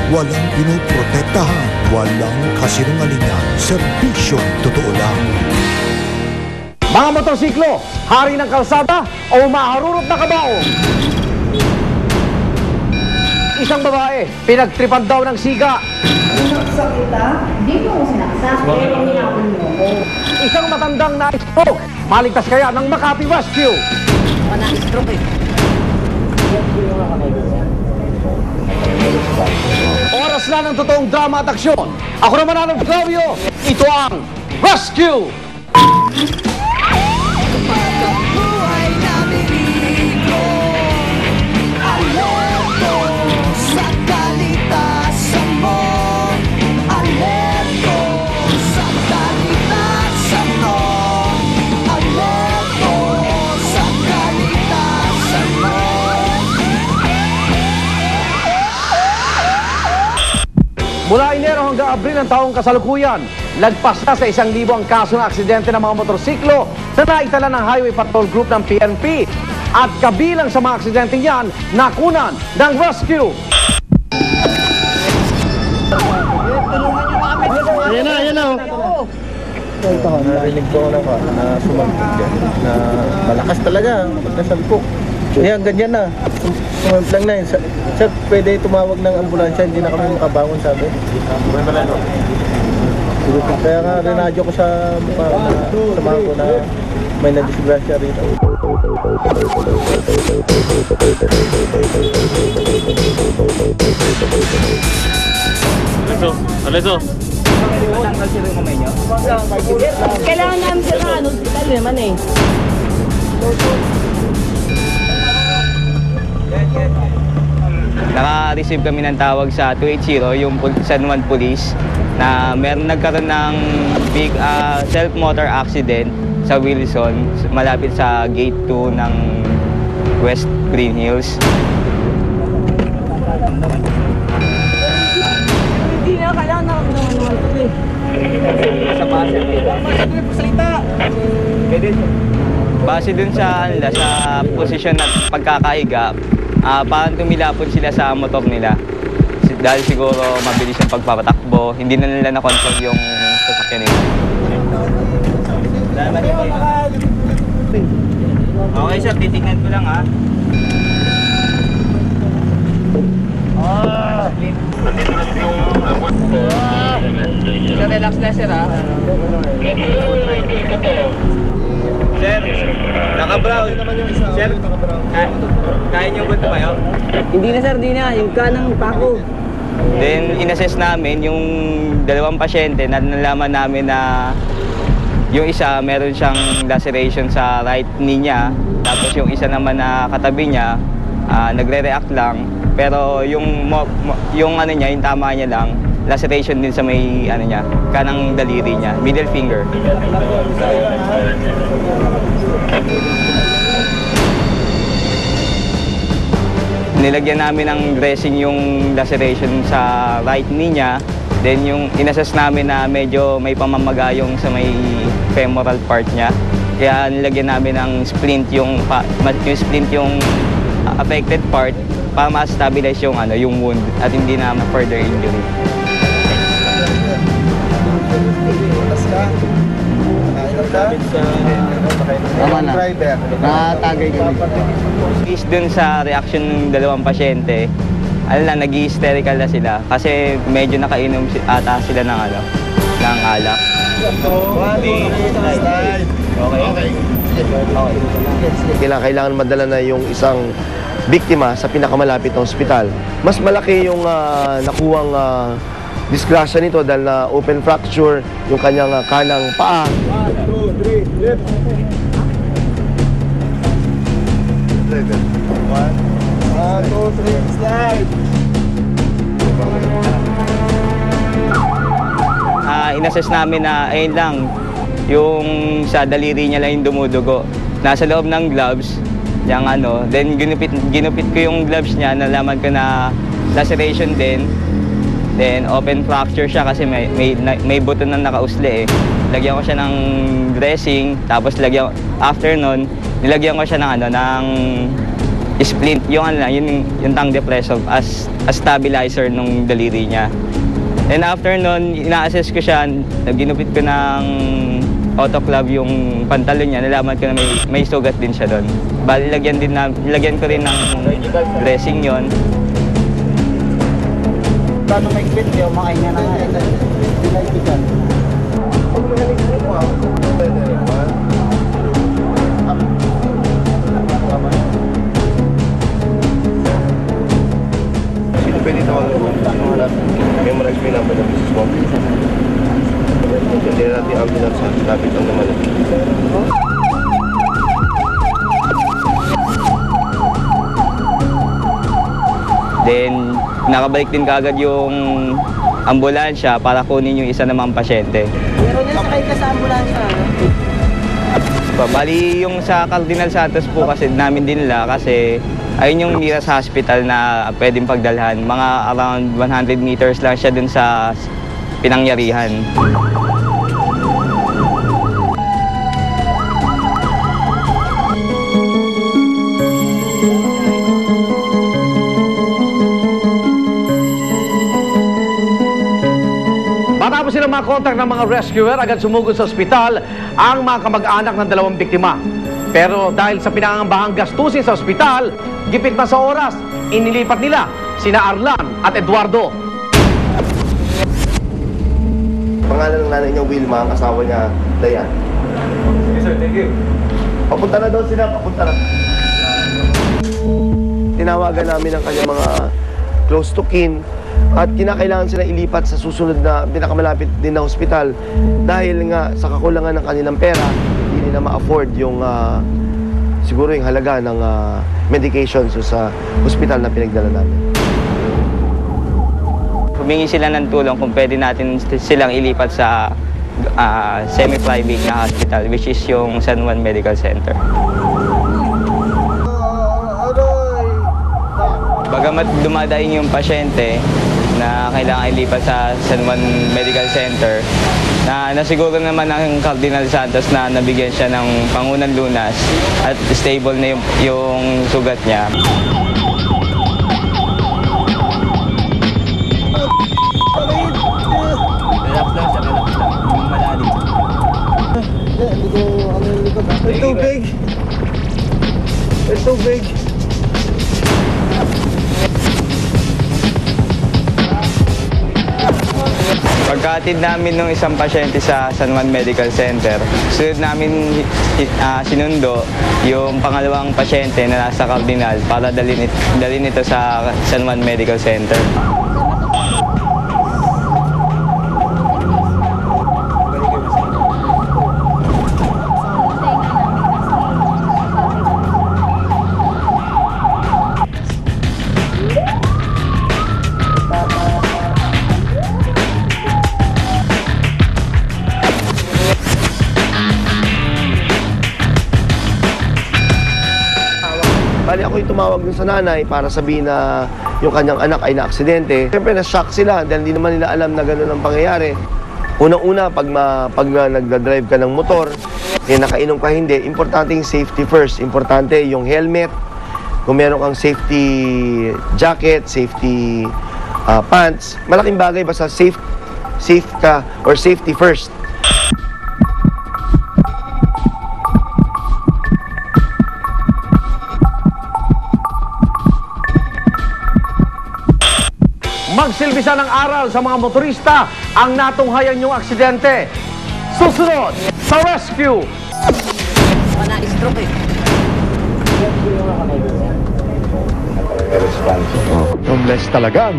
Walang pinoprotektahan, walang kasinungalingan, serbisyong totoo lang. Mga motorsiklo, hari ng kalsada o maharurot na kabaong? Isang babae, pinagtripan daw ng siga. Sinaksak kita? Di mo ako sinaksak, pero minapon mo ako. Isang matandang na-stroke, maligtas kaya ng Makati Rescue? Na-stroke eh. Oras na ng totoong drama at aksyon. Ako naman ang Claudio, ito ang Rescue! Buhay na miligo, alerto sa kalitasan mo, alerto sa kalitasan mo, alerto sa kalitasan mo. Mula Enero hanggang Abril ng taong kasalukuyan, lagpas na sa 1,000 ang kaso ng aksidente ng mga motorsiklo na naitala ng Highway Patrol Group ng PNP. At kabilang sa mga aksidente yan, nakunan ng rescue. Ayan na. Narinig ko na sumambit yan, na malakas talaga, pag nasalpok. Ayan, ganyan na. Sumambit lang na yun. Sir, pwede tumawag ng ambulansya, hindi na kami makabangon, sabi. Kaya nga, rinadyo ko sa mukha na samahan ko na may nadisgrasya rito. Aleso. Kailangan namin sila ng hospital naman eh. Naka-receive kami ng tawag sa 280, yung San Juan Police, na meron nagkaroon ng big self-motor accident sa Wilson, malapit sa gate 2 ng West Green Hills. Hindi na, kailangan naman ito eh. Sa base base dun sa posisyon at pagkakahiga, parang tumilapon sila sa motor nila. Dahil siguro mabilis yung pagpapatakbo, hindi na nila na-control yung sasakyan nila. Okay sir, titignan ko lang ha. Sir, relax na sir ha. Sir, naka-brown. Sir, kaya niyo ba tumayo? Hindi na sir, hindi na. Yung kanang pako. Then, inassess namin yung dalawang pasyente na nalaman namin na yung isa meron siyang laceration sa right knee niya, tapos yung isa naman na katabi niya nagre-react lang, pero yung ano niya, yung tama niya lang, laceration din sa may ano niya, kanang daliri niya, middle finger. Nilagyan namin ng dressing yung laceration sa right knee niya. Then yung inassess namin na medyo may pamamaga yung sa may femoral part niya. Kaya nilagyan namin ng splint yung splint yung affected part para ma-stabilize yung yung wound at hindi na further injury. Tama na. Nakatagay kami. Based dun sa reaction ng dalawang pasyente, nag-hysterical na sila kasi medyo nakainom ata sila ng ng alak. Kailangan madala na yung isang biktima sa pinakamalapit na ospital. Mas malaki yung nakuwang disgrasya nito dahil na open fracture yung kanyang kanang paa. 1, 2, 3, left. 1, 2, 3, slide. Inassess namin na ayun lang, yung sa daliri niya lang yung dumudugo. Nasa loob ng gloves, yung then ginupit ko yung gloves niya, nalaman ko na laceration din. Then open fracture siya kasi may buto na nakausli eh. Lagyan ko siya ng dressing, tapos after nun, nilagyan ko siya ng splint, yung ano lang, yung tongue depressor as stabilizer nung daliri niya. And after nun, ina-assess ko siya, ginupit ko ng autoclave yung pantalon niya, nalaman ko na may sugat din siya doon. Bali, lagyan ko rin ng dressing yon. Paano may quit yung mga niya na pinaibigan? Sino pwede tawagin mo? Sino hanap? Memorize mo yung number ng business mo. Hindi natin ang ambulance sa lapit ang naman. Then, nakabalik din kaagad yung ambulansya para kunin yung isa namang pasyente. Meron niya sakay ka sa ambulansya, ano? Bali, yung sa Cardinal Santos po kasi namin dinala kasi ayun yung nearest hospital na pwedeng pagdalhan. Mga around 100 meters lang siya dun sa pinangyarihan. Matapos silang makontak ng mga rescuer, agad sumugod sa ospital ang mga kamag-anak ng dalawang biktima. Pero dahil sa pinangangambahang gastusin sa ospital, gipit na sa oras, inilipat nila sina Arlan at Eduardo. Pangalan ng nanay niya, Wilma, ang asawa niya, Dayan. Yes sir, thank you. Papunta na daw sila, papunta na. Tinawagan namin ang kanyang mga close to kin at kinakailangan sila ilipat sa susunod na pinakamalapit din na hospital dahil nga sa kakulangan ng kanilang pera, hindi nila ma-afford yung siguro yung halaga ng medications sa hospital na pinagdala namin. Humingi sila ng tulong kung pwede natin silang ilipat sa semi-private na hospital, which is yung San Juan Medical Center. Bagamat dumadaing yung pasyente na kailangan ilipat sa San Juan Medical Center, na nasiguro naman ng Cardinal Santos na nabigyan siya ng pangunang lunas at stable na yung sugat niya. Relax lang siya, relax lang. Malalim. Hindi ko ano yung likod. May tubig! May tubig! Pagkatid namin ng isang pasyente sa San Juan Medical Center, sunod namin sinundo yung pangalawang pasyente na nasa Cardinal para dalhin ito sa San Juan Medical Center. Bali ako yung tumawag dun sa nanay para sabihin na yung kanyang anak ay na-aksidente. Siyempre na-shock sila dahil hindi naman nila alam na gano'n ang pangyayari. Unang-una, pag nagdadrive ka ng motor, nakainom ka hindi, importante yung safety first. Importante yung helmet, kung meron kang safety jacket, safety pants. Malaking bagay basta safe ka or safety first. Magsilbisa ng aral sa mga motorista ang natunghayan yung aksidente. Susunod sa rescue! Na-stroke eh. Homeless talaga ang